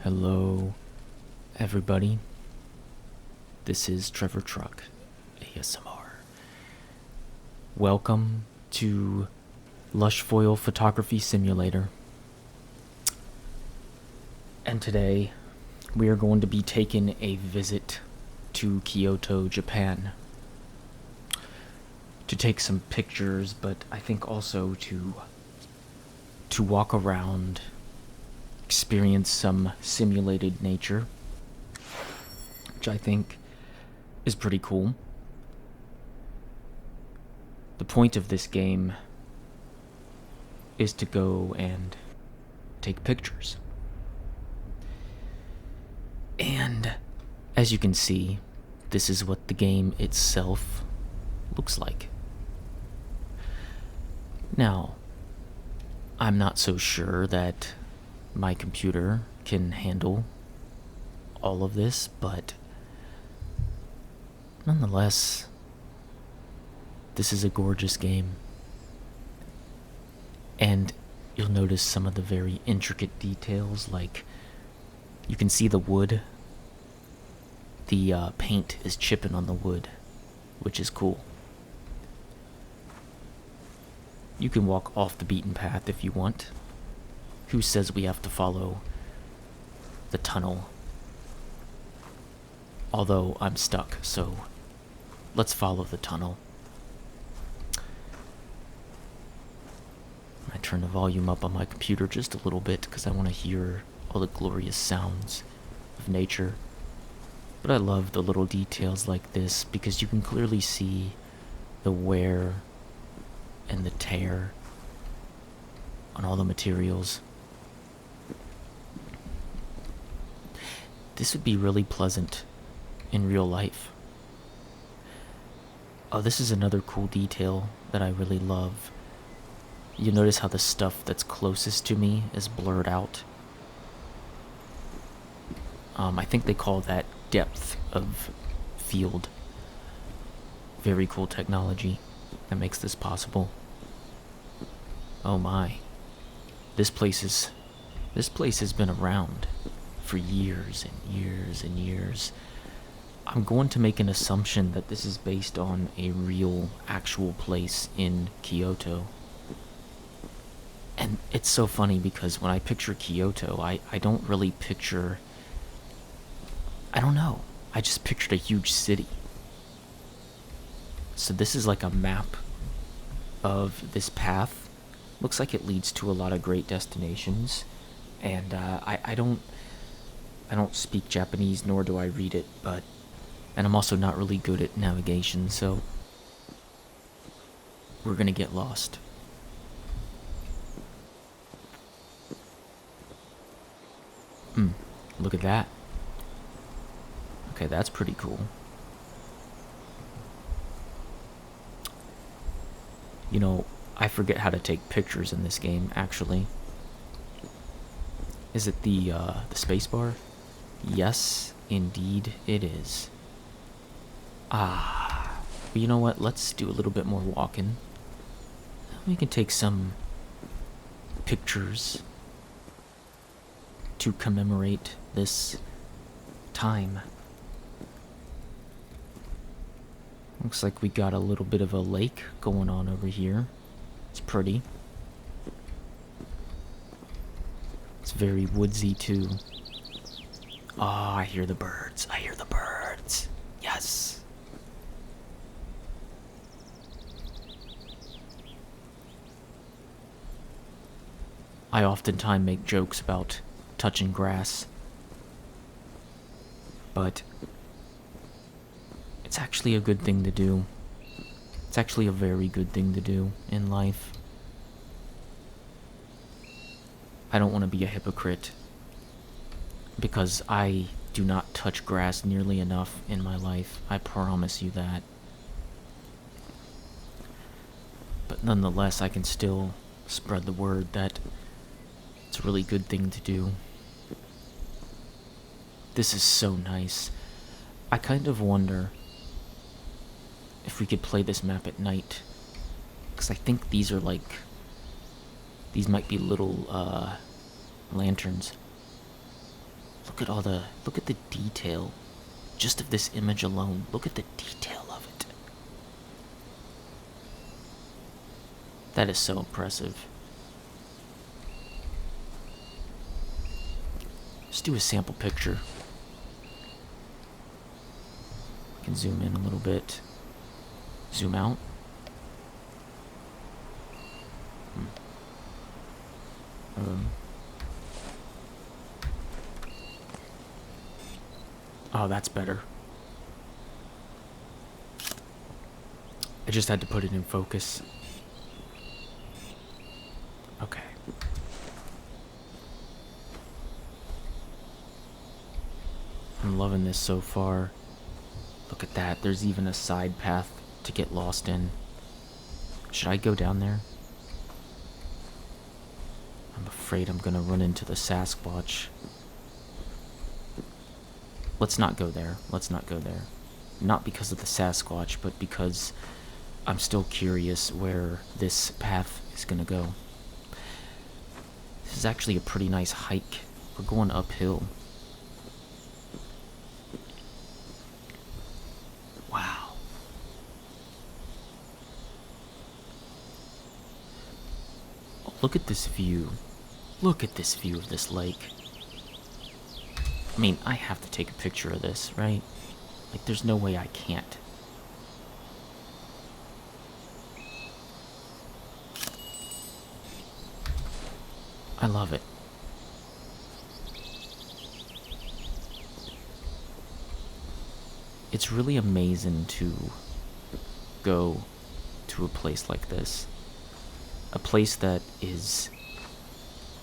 Hello, everybody. This is Trevor Truck, ASMR. Welcome to Lushfoil Photography Simulator. And today, we are going to be taking a visit to Kyoto, Japan. To take some pictures, but I think also to walk around, experience some simulated nature, which I think is pretty cool. The point of this game is to go and take pictures. And as you can see, this is what the game itself looks like. Now, I'm not so sure that my computer can handle all of this, but nonetheless, this is a gorgeous game. And you'll notice some of the very intricate details, like you can see the wood. The paint is chipping on the wood, which is cool. You can walk off the beaten path if you want. Who says we have to follow the tunnel? Although I'm stuck, so let's follow the tunnel. I turn the volume up on my computer just a little bit because I want to hear all the glorious sounds of nature. But I love the little details like this because you can clearly see the wear and the tear on all the materials. This would be really pleasant in real life. Oh, this is another cool detail that I really love. You notice how the stuff that's closest to me is blurred out. I think they call that depth of field. Very cool technology that makes this possible. Oh my. This place has been around for years and years and years. I'm going to make an assumption that this is based on a real, actual place in Kyoto. And it's so funny because when I picture Kyoto, I don't really picture... I don't know. I just pictured a huge city. So this is like a map of this path. Looks like it leads to a lot of great destinations. And I don't speak Japanese, nor do I read it, and I'm also not really good at navigation, so we're gonna get lost. Look at that. Okay, that's pretty cool. You know, I forget how to take pictures in this game, actually. Is it the space bar? Yes, indeed it is. But you know what? Let's do a little bit more walking. We can take some pictures to commemorate this time. Looks like we got a little bit of a lake going on over here. It's pretty. It's very woodsy too. I hear the birds. I hear the birds. Yes. I oftentimes make jokes about touching grass, but it's actually a good thing to do. It's actually a very good thing to do in life. I don't want to be a hypocrite because I do not touch grass nearly enough in my life. I promise you that. But nonetheless, I can still spread the word that it's a really good thing to do. This is so nice. I kind of wonder if we could play this map at night, because I think these are like, these might be little lanterns. look at the detail. Just of this image alone, look at the detail of it. That is so impressive. Let's do a sample picture. I can zoom in a little bit. Zoom out. Oh, that's better. I just had to put it in focus. Okay. I'm loving this so far. Look at that. There's even a side path to get lost in. Should I go down there? I'm afraid I'm gonna run into the Sasquatch. Let's not go there. Let's not go there. Not because of the Sasquatch, but because I'm still curious where this path is gonna go. This is actually a pretty nice hike. We're going uphill. Wow. Oh, look at this view. Look at this view of this lake. I mean, I have to take a picture of this, right? Like, there's no way I can't. I love it. It's really amazing to go to a place like this. A place that is,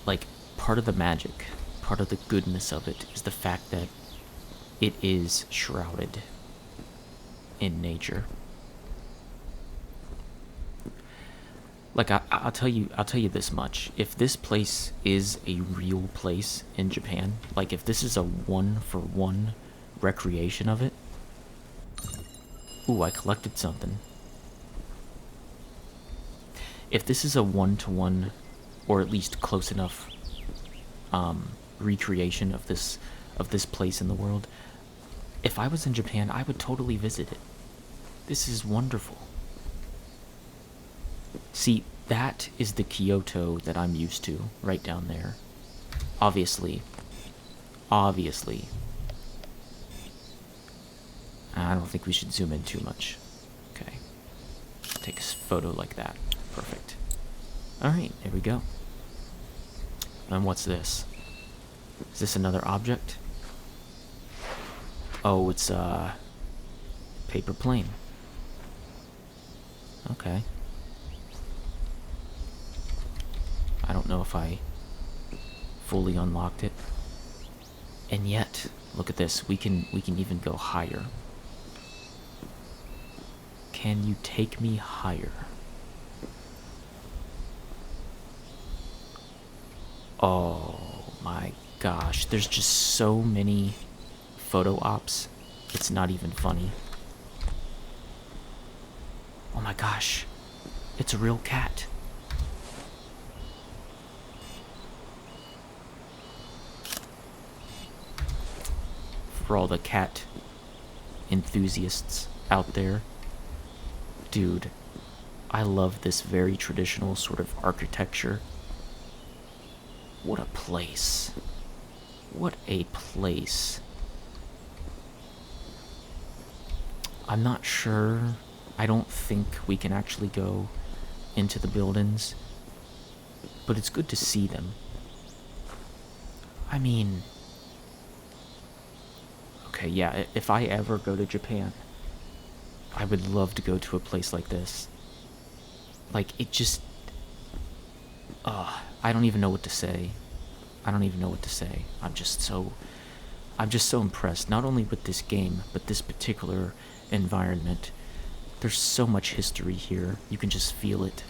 like, part of the magic. Part of the goodness of it is the fact that it is shrouded in nature. Like, I'll tell you this much. If this place is a real place in Japan, like if this is a 1-for-1 recreation of it. Ooh, I collected something. If this is a 1-to-1, or at least close enough, recreation of this place in the world, if I was in Japan, I would totally visit it. This is wonderful. See, that is the Kyoto that I'm used to, right down there. Obviously. I don't think we should zoom in too much. Okay. Take a photo like that. Perfect. Alright, there we go. And what's this? Is this another object? Oh, it's a paper plane. Okay. I don't know if I fully unlocked it. And yet, look at this. We can even go higher. Can you take me higher? Oh my gosh, there's just so many photo ops. It's not even funny. Oh my gosh, it's a real cat. For all the cat enthusiasts out there, dude, I love this very traditional sort of architecture. What a place. What a place. I'm not sure. I don't think we can actually go into the buildings, but it's good to see them. I mean, okay, yeah, if I ever go to Japan, I would love to go to a place like this. Like, it just... I don't even know what to say. I'm just so impressed, not only with this game, but this particular environment. There's so much history here. You can just feel it.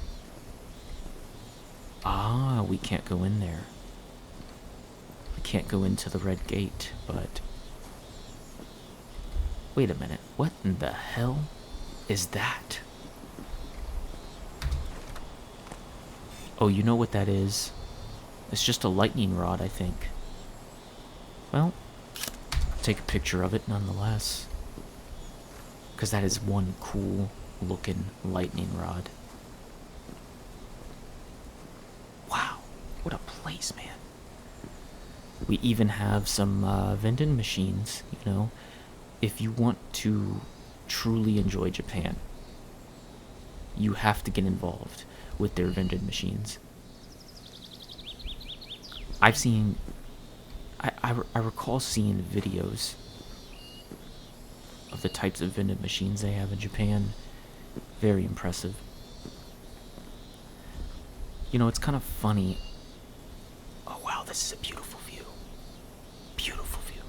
Ah, we can't go in there. We can't go into the red gate, but... Wait a minute. What in the hell is that? Oh, you know what that is? It's just a lightning rod, I think. Well, take a picture of it nonetheless. Because that is one cool looking lightning rod. Wow, what a place, man. We even have some vending machines, you know. If you want to truly enjoy Japan, you have to get involved with their vending machines. I've seen... I recall seeing videos of the types of vending machines they have in Japan. Very impressive. You know, it's kind of funny. Oh wow, this is a beautiful view. Beautiful view.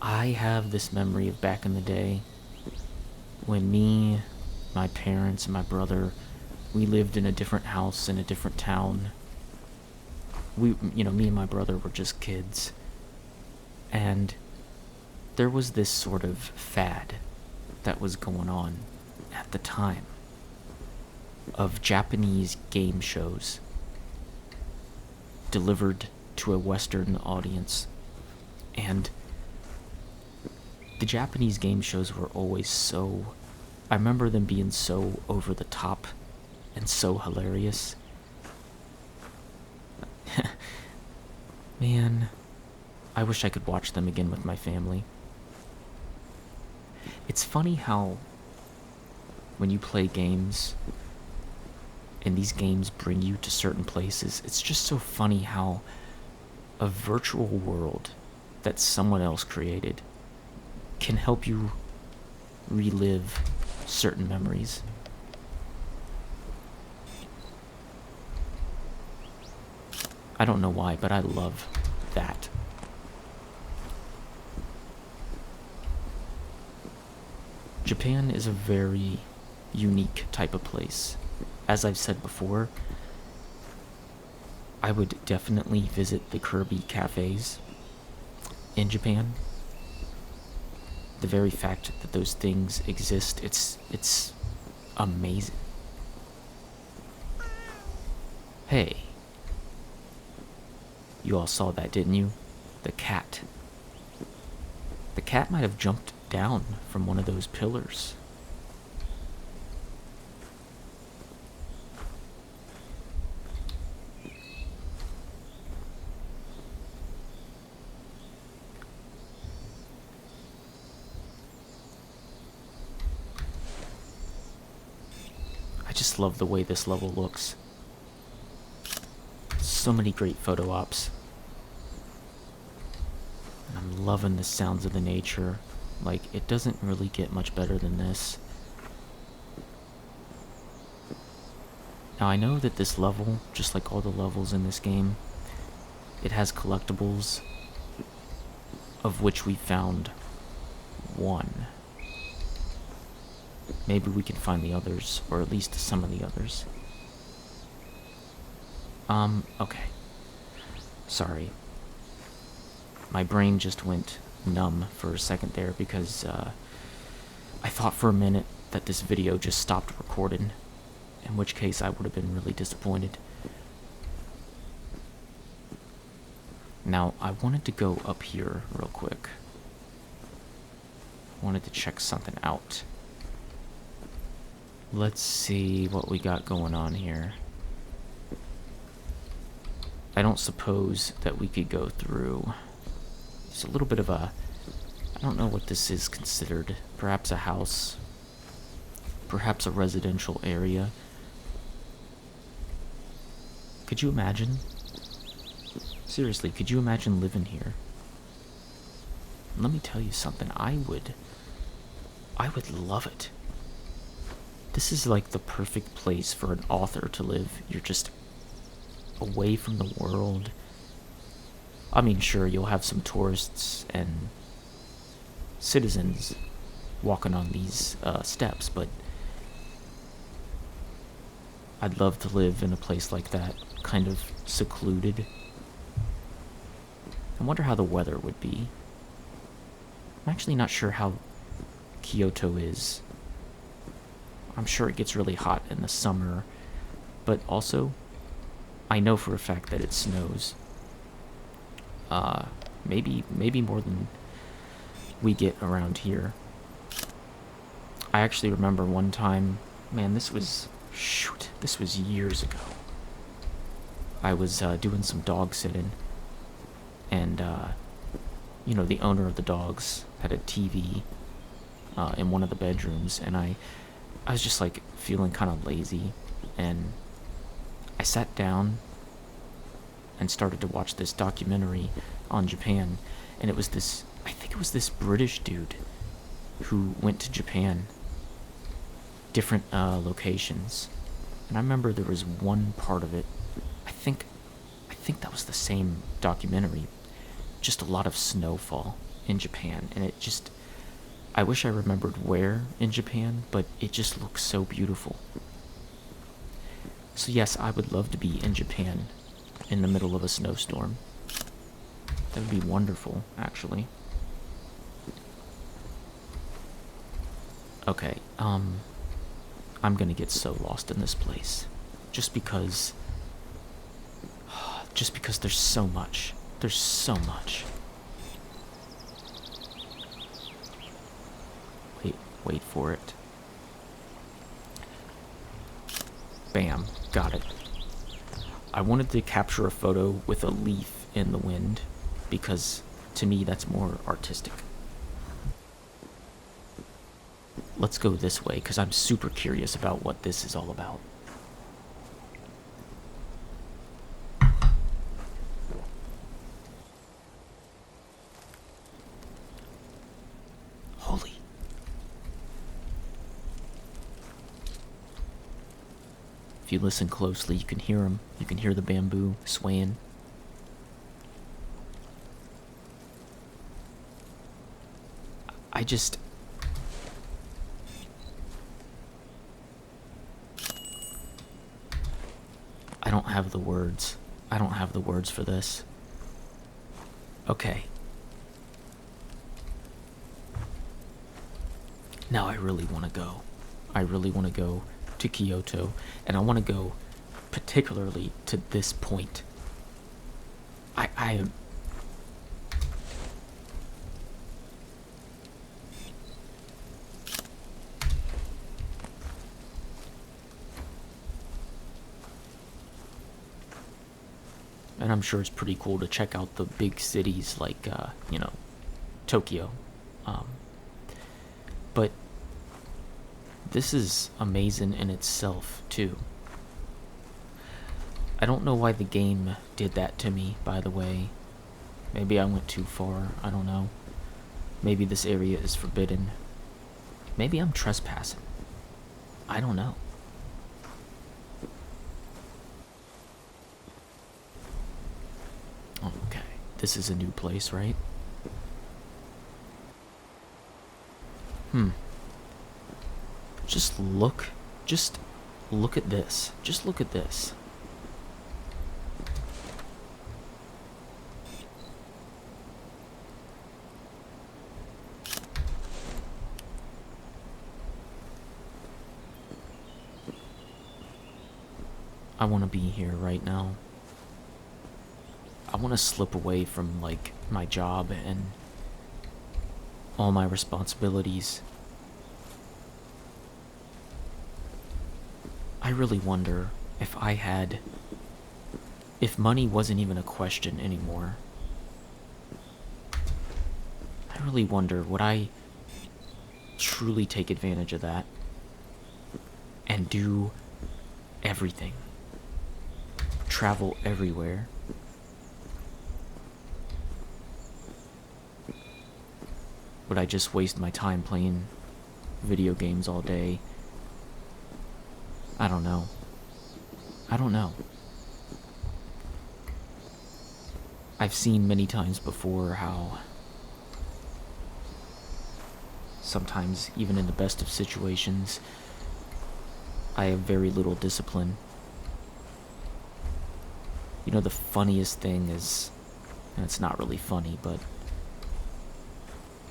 I have this memory of back in the day when me, my parents, and my brother, we lived in a different house in a different town. Me and my brother were just kids. And there was this sort of fad that was going on at the time of Japanese game shows delivered to a Western audience. And the Japanese game shows were always so... I remember them being so over the top and so hilarious. Man, I wish I could watch them again with my family. It's funny how when you play games and these games bring you to certain places, it's just so funny how a virtual world that someone else created can help you relive certain memories. I don't know why, but I love that. Japan is a very unique type of place. As I've said before, I would definitely visit the Kirby cafes in Japan. The very fact that those things exist, it's amazing. Hey. You all saw that, didn't you? The cat. The cat might have jumped down from one of those pillars. I just love the way this level looks. So many great photo ops. And I'm loving the sounds of the nature. Like, it doesn't really get much better than this. Now, I know that this level, just like all the levels in this game, it has collectibles, of which we found one. Maybe we can find the others, or at least some of the others. Okay. Sorry. My brain just went numb for a second there because, I thought for a minute that this video just stopped recording, in which case I would have been really disappointed. Now, I wanted to go up here real quick. I wanted to check something out. Let's see what we got going on here. I don't suppose that we could go through. It's a little bit of a... I don't know what this is considered. Perhaps a house. Perhaps a residential area. Could you imagine? Seriously, could you imagine living here? Let me tell you something. I would love it. This is like the perfect place for an author to live. You're just away from the world. I mean, sure, you'll have some tourists and citizens walking on these steps, but I'd love to live in a place like that, kind of secluded. I wonder how the weather would be. I'm actually not sure how Kyoto is. I'm sure it gets really hot in the summer, but also, I know for a fact that it snows. Maybe more than we get around here. I actually remember one time, man, this was years ago. I was doing some dog sitting, and the owner of the dogs had a TV in one of the bedrooms, and I was just like feeling kind of lazy, and I sat down and started to watch this documentary on Japan, and I think it was this British dude who went to Japan, different locations, and I remember there was one part of it, I think that was the same documentary, just a lot of snowfall in Japan, and I wish I remembered where in Japan, but it just looks so beautiful. So yes, I would love to be in Japan in the middle of a snowstorm. That would be wonderful, actually. Okay, I'm gonna get so lost in this place. Just because there's so much. There's so much. Wait for it. Bam, got it. I wanted to capture a photo with a leaf in the wind because to me that's more artistic. Let's go this way because I'm super curious about what this is all about. Holy. If you listen closely, you can hear them. You can hear the bamboo swaying. I don't have the words. I don't have the words for this. Okay. Now I really want to go. I really want to go to Kyoto, and I want to go particularly to this point. I am... And I'm sure it's pretty cool to check out the big cities like, Tokyo. But this is amazing in itself, too. I don't know why the game did that to me, by the way. Maybe I went too far, I don't know. Maybe this area is forbidden. Maybe I'm trespassing. I don't know. Okay, this is a new place, right? Just look at this. Just look at this. I want to be here right now. I want to slip away from, like, my job and all my responsibilities. I really wonder if money wasn't even a question anymore. I really wonder, would I truly take advantage of that and do everything? Travel everywhere? Would I just waste my time playing video games all day? I don't know. I don't know. I've seen many times before how sometimes, even in the best of situations, I have very little discipline. You know, the funniest thing is, and it's not really funny, but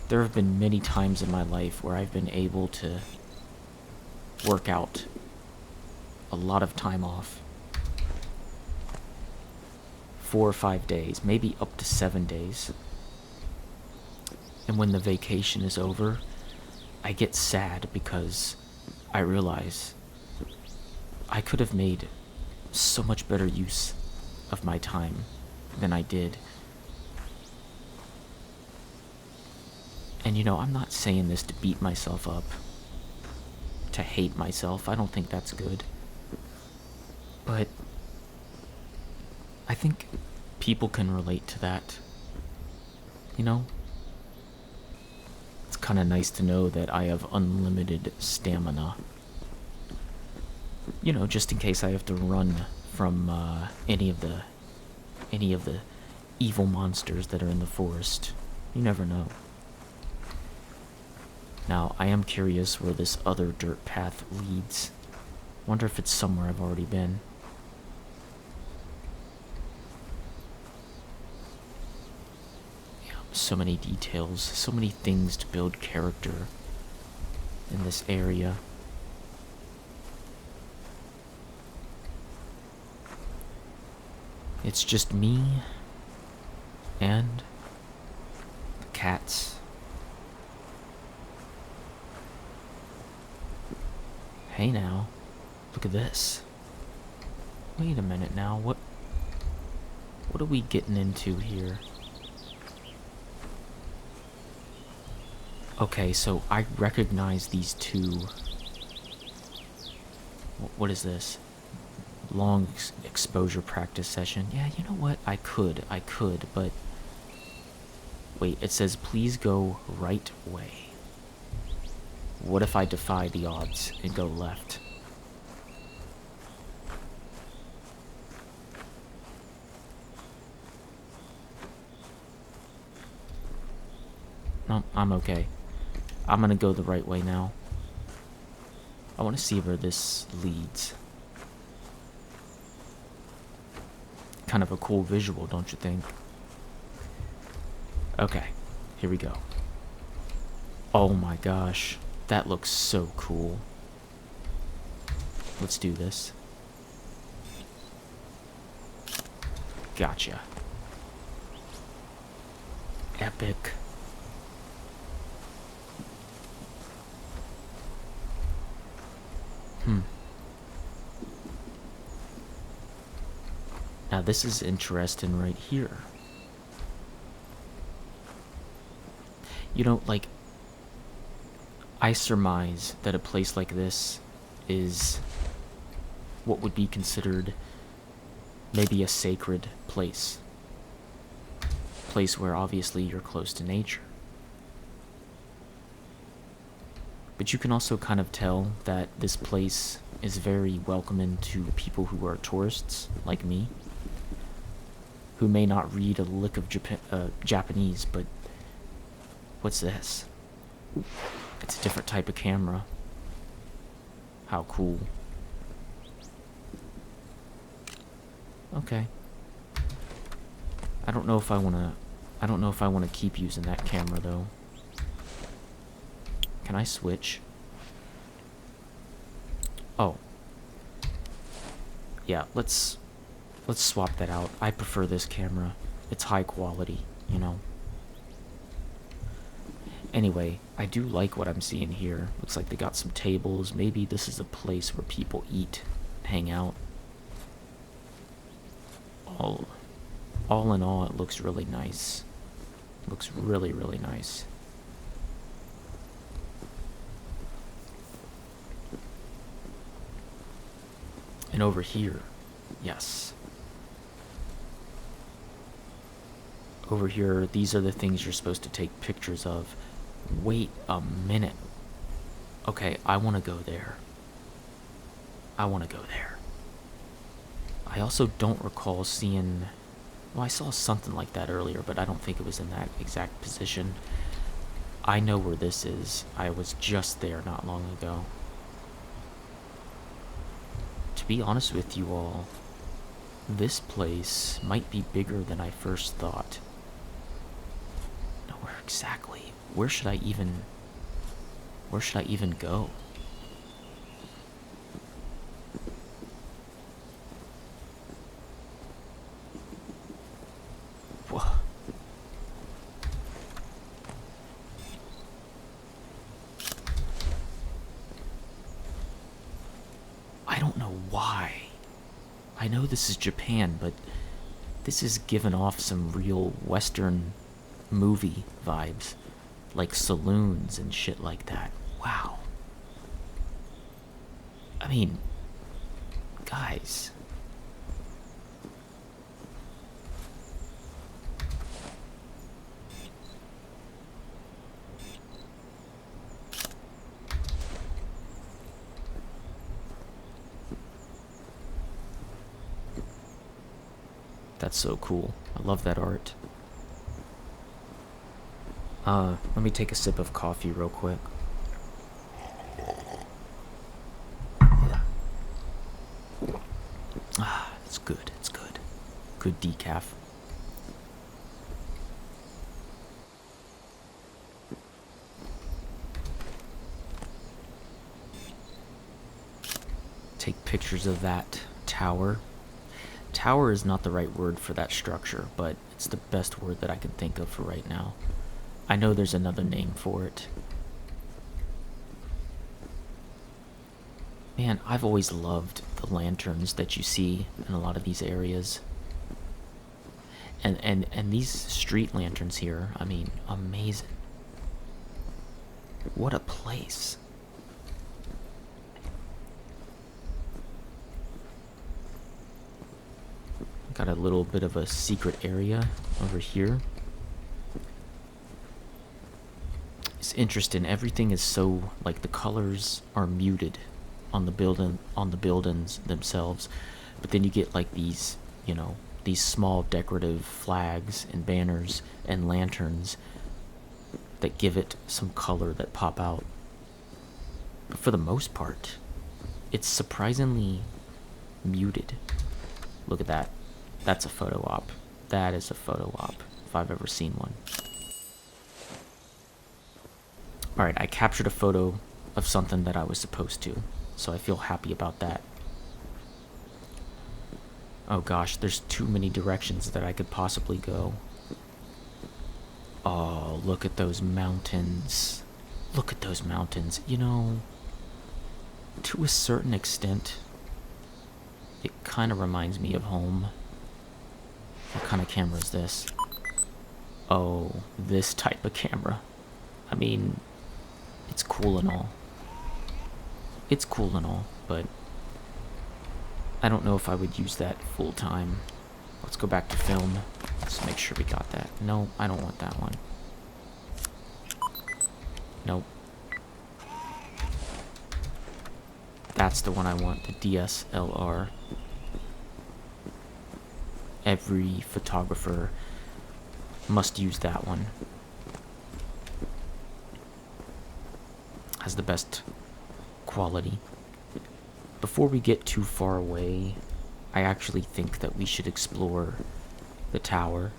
there have been many times in my life where I've been able to work out a lot of time off. 4 or 5 days, maybe up to 7 days. And when the vacation is over, I get sad because I realize I could have made so much better use of my time than I did. And I'm not saying this to beat myself up, to hate myself. I don't think that's good. But I think people can relate to that. It's kind of nice to know that I have unlimited stamina. Just in case I have to run from any of the evil monsters that are in the forest. You never know. Now, I am curious where this other dirt path leads. Wonder if it's somewhere I've already been. Yeah, so many details, so many things to build character in this area. It's just me and the cats. Hey now, look at this. Wait a minute now, what are we getting into here? Okay, so I recognize these two. What is this? Long exposure practice session. Yeah, you know what? I could, but... Wait, it says please go right way. What if I defy the odds and go left? No, I'm okay. I'm gonna go the right way now. I want to see where this leads. Kind of a cool visual, don't you think? Okay, here we go. Oh my gosh, that looks so cool. Let's do this. Gotcha. Epic. Now this is interesting right here. Like, I surmise that a place like this is what would be considered maybe a sacred place. Place where obviously you're close to nature. But you can also kind of tell that this place is very welcoming to people who are tourists, like me, who may not read a lick of Japanese, but what's this? It's a different type of camera. How cool. Okay. I don't know if I want to keep using that camera though. Can I switch? Oh. Yeah, let's swap that out. I prefer this camera. It's high quality, Anyway, I do like what I'm seeing here. Looks like they got some tables. Maybe this is a place where people eat, hang out. All in all, it looks really nice. Looks really, really nice. And over here, yes. Over here, these are the things you're supposed to take pictures of. Wait a minute. Okay, I want to go there. I also don't recall seeing... Well, I saw something like that earlier, but I don't think it was in that exact position. I know where this is. I was just there not long ago. To be honest with you all, this place might be bigger than I first thought. Now, where exactly? Where should I even go? know this is Japan, but this is giving off some real Western movie vibes. Like saloons and shit like that. Wow. I mean, guys. That's so cool. I love that art. Let me take a sip of coffee real quick. Ah, it's good, it's good. Good decaf. Take pictures of that tower. Tower is not the right word for that structure, but it's the best word that I can think of for right now. I know there's another name for it. Man, I've always loved the lanterns that you see in a lot of these areas. And these street lanterns here, I mean, amazing. What a place. Got a little bit of a secret area over here. It's interesting. Everything is so, like, the colors are muted on the buildings themselves, but then you get like these, you know, these small decorative flags and banners and lanterns that give it some color that pop out. But for the most part, it's surprisingly muted. Look at that. That's a photo op. That is a photo op, if I've ever seen one. Alright, I captured a photo of something that I was supposed to, so I feel happy about that. Oh gosh, there's too many directions that I could possibly go. Oh, look at those mountains. Look at those mountains. You know, to a certain extent, it kind of reminds me of home. What kind of camera is this? Oh, this type of camera. I mean, it's cool and all. It's cool and all, but I don't know if I would use that full time. Let's go back to film. Let's make sure we got that. No, I don't want that one. Nope. That's the one I want, the DSLR. Every photographer must use that one. Has the best quality. Before we get too far away, I actually think that we should explore the tower.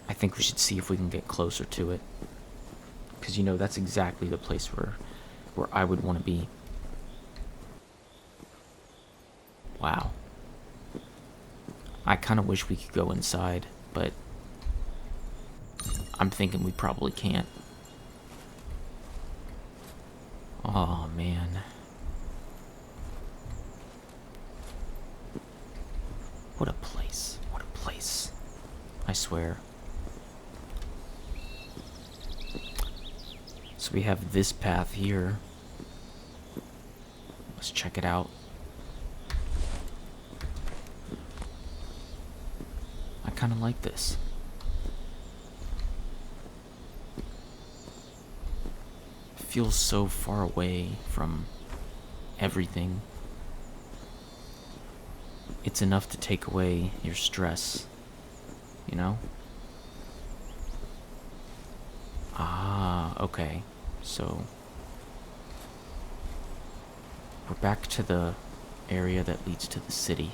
I think we should see if we can get closer to it. Because, you know, that's exactly the place where I would want to be. Wow. I kind of wish we could go inside, but I'm thinking we probably can't. Oh, man. What a place. What a place. I swear. So we have this path here. Let's check it out. I kind of like this. It feels so far away from everything. It's enough to take away your stress, you know? Ah, okay. So we're back to the area that leads to the city.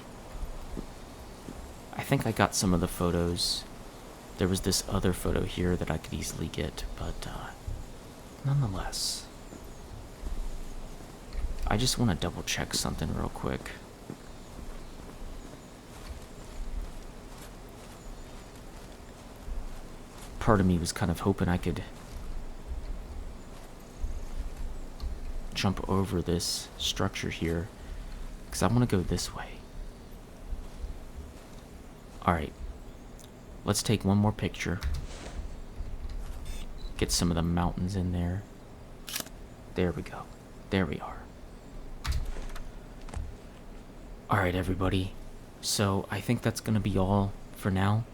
I think I got some of the photos. There was this other photo here that I could easily get, but nonetheless. I just want to double check something real quick. Part of me was kind of hoping I could jump over this structure here, because I want to go this way. Alright, let's take one more picture. Get some of the mountains in there. There we go. There we are. Alright, everybody. So, I think that's going to be all for now.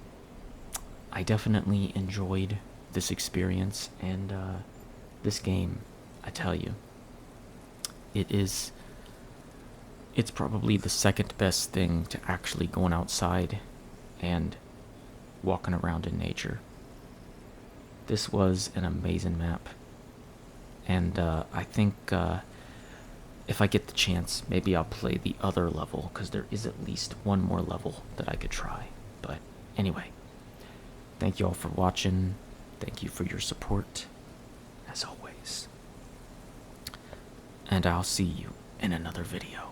I definitely enjoyed this experience, and this game, I tell you, it's probably the second best thing to actually going outside and walking around in nature. This was an amazing map, and I think if I get the chance, maybe I'll play the other level, because there is at least one more level that I could try. But anyway, thank you all for watching. Thank you for your support, as always. And I'll see you in another video.